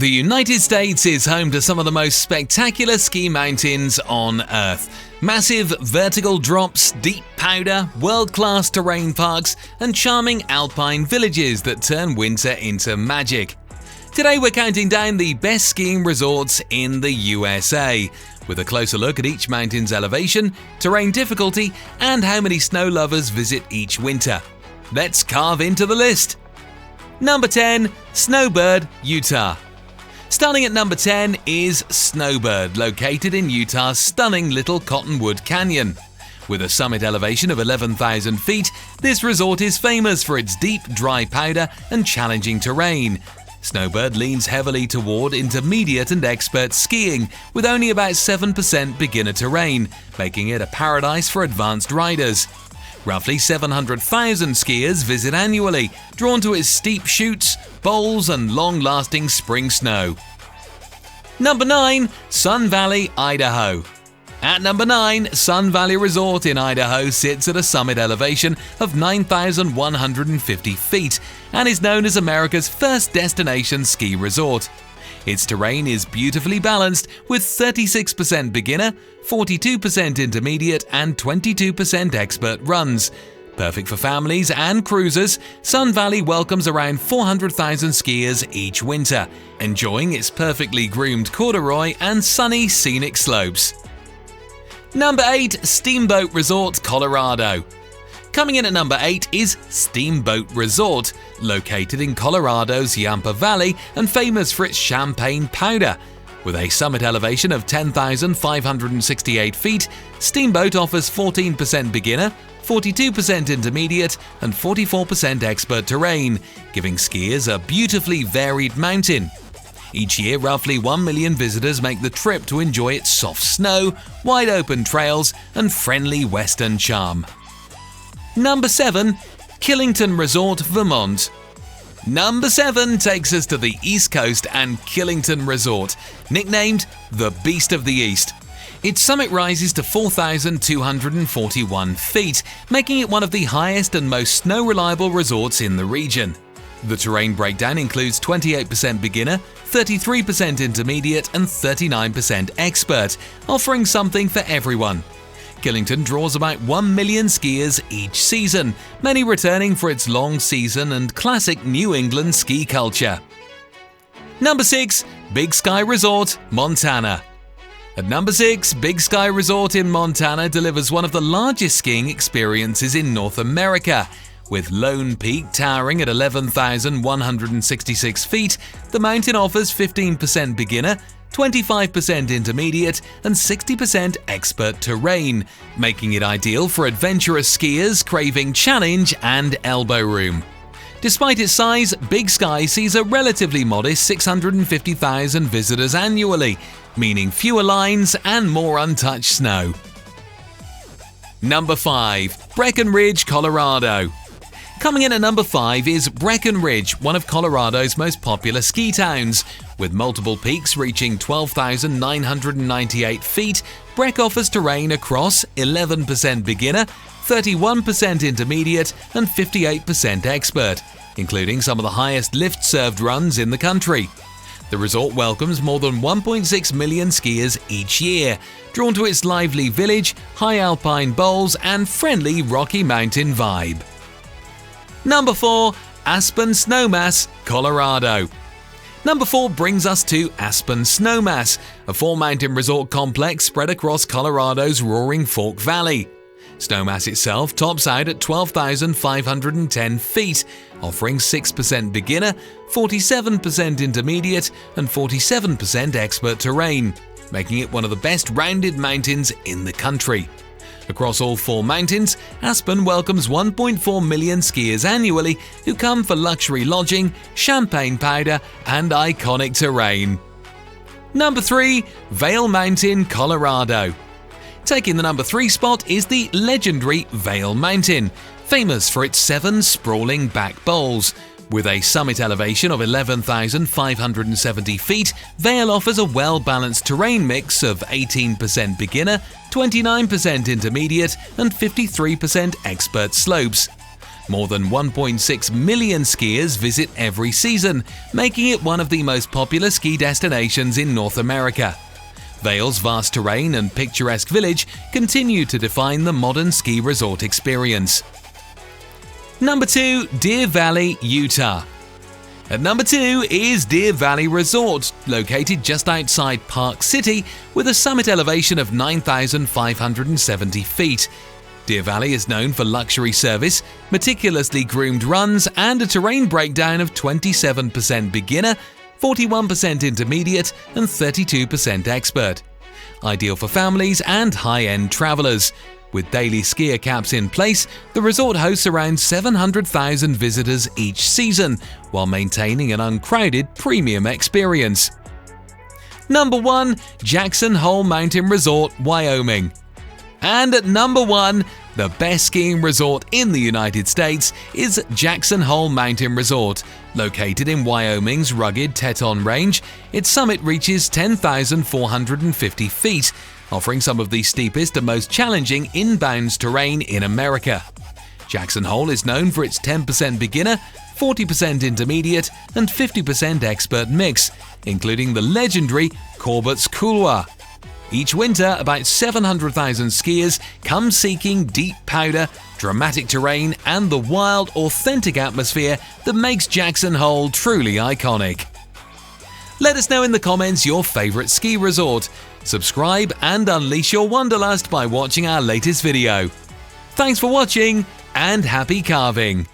The United States is home to some of the most spectacular ski mountains on Earth. Massive vertical drops, deep powder, world-class terrain parks, and charming alpine villages that turn winter into magic. Today we're counting down the best skiing resorts in the USA, with a closer look at each mountain's elevation, terrain difficulty, and how many snow lovers visit each winter. Let's carve into the list. Number 10. Snowbird, Utah. Starting at number 10 is Snowbird, located in Utah's stunning Little Cottonwood Canyon. With a summit elevation of 11,000 feet, this resort is famous for its deep, dry powder and challenging terrain. Snowbird leans heavily toward intermediate and expert skiing, with only about 7% beginner terrain, making it a paradise for advanced riders. Roughly 700,000 skiers visit annually, drawn to its steep chutes, bowls, and long-lasting spring snow. Number 9. Sun Valley, Idaho. At number 9, Sun Valley Resort in Idaho sits at a summit elevation of 9,150 feet and is known as America's first destination ski resort. Its terrain is beautifully balanced with 36% beginner, 42% intermediate, and 22% expert runs. Perfect for families and cruisers, Sun Valley welcomes around 400,000 skiers each winter, enjoying its perfectly groomed corduroy and sunny scenic slopes. Number 8. Steamboat Resort, Colorado. Coming in at number 8 is Steamboat Resort, located in Colorado's Yampa Valley and famous for its champagne powder. With a summit elevation of 10,568 feet, Steamboat offers 14% beginner, 42% intermediate, and 44% expert terrain, giving skiers a beautifully varied mountain. Each year, roughly 1 million visitors make the trip to enjoy its soft snow, wide-open trails, and friendly western charm. Number 7. Killington Resort, Vermont. Number 7 takes us to the East Coast and Killington Resort, nicknamed the Beast of the East. Its summit rises to 4,241 feet, making it one of the highest and most snow-reliable resorts in the region. The terrain breakdown includes 28% beginner, 33% intermediate, and 39% expert, offering something for everyone. Killington draws about 1 million skiers each season, many returning for its long season and classic New England ski culture. Number 6. Big Sky Resort, Montana. At number 6, Big Sky Resort in Montana delivers one of the largest skiing experiences in North America. With Lone Peak towering at 11,166 feet, the mountain offers 15% beginner, 25% intermediate, and 60% expert terrain, making it ideal for adventurous skiers craving challenge and elbow room. Despite its size, Big Sky sees a relatively modest 650,000 visitors annually, meaning fewer lines and more untouched snow. Number 5. Breckenridge, Colorado. Coming in at number 5 is Breckenridge, one of Colorado's most popular ski towns. With multiple peaks reaching 12,998 feet, Breck offers terrain across 11% beginner, 31% intermediate, and 58% expert, including some of the highest lift-served runs in the country. The resort welcomes more than 1.6 million skiers each year, drawn to its lively village, high alpine bowls, and friendly Rocky Mountain vibe. Number 4. Aspen Snowmass, Colorado. Number 4 brings us to Aspen Snowmass, a 4-mountain resort complex spread across Colorado's Roaring Fork Valley. Snowmass itself tops out at 12,510 feet, offering 6% beginner, 47% intermediate, and 47% expert terrain, making it one of the best rounded mountains in the country. Across all 4 mountains, Aspen welcomes 1.4 million skiers annually who come for luxury lodging, champagne powder, and iconic terrain. Number 3. Vail Mountain, Colorado. Taking the number 3 spot is the legendary Vail Mountain, famous for its 7 sprawling back bowls. With a summit elevation of 11,570 feet, Vail offers a well-balanced terrain mix of 18% beginner, 29% intermediate, and 53% expert slopes. More than 1.6 million skiers visit every season, making it one of the most popular ski destinations in North America. Vail's vast terrain and picturesque village continue to define the modern ski resort experience. Number 2. Deer Valley, Utah. At number 2 is Deer Valley Resort, located just outside Park City with a summit elevation of 9,570 feet. Deer Valley is known for luxury service, meticulously groomed runs, and a terrain breakdown of 27% beginner, 41% intermediate, and 32% expert. Ideal for families and high-end travelers. With daily skier caps in place, the resort hosts around 700,000 visitors each season, while maintaining an uncrowded premium experience. Number 1. Jackson Hole Mountain Resort, Wyoming. And at number 1, the best skiing resort in the United States is Jackson Hole Mountain Resort. Located in Wyoming's rugged Teton Range, its summit reaches 10,450 feet, offering some of the steepest and most challenging inbounds terrain in America. Jackson Hole is known for its 10% beginner, 40% intermediate, and 50% expert mix, including the legendary Corbett's Couloir. Each winter, about 700,000 skiers come seeking deep powder, dramatic terrain, and the wild, authentic atmosphere that makes Jackson Hole truly iconic. Let us know in the comments your favorite ski resort. Subscribe and unleash your wanderlust by watching our latest video. Thanks for watching and happy carving!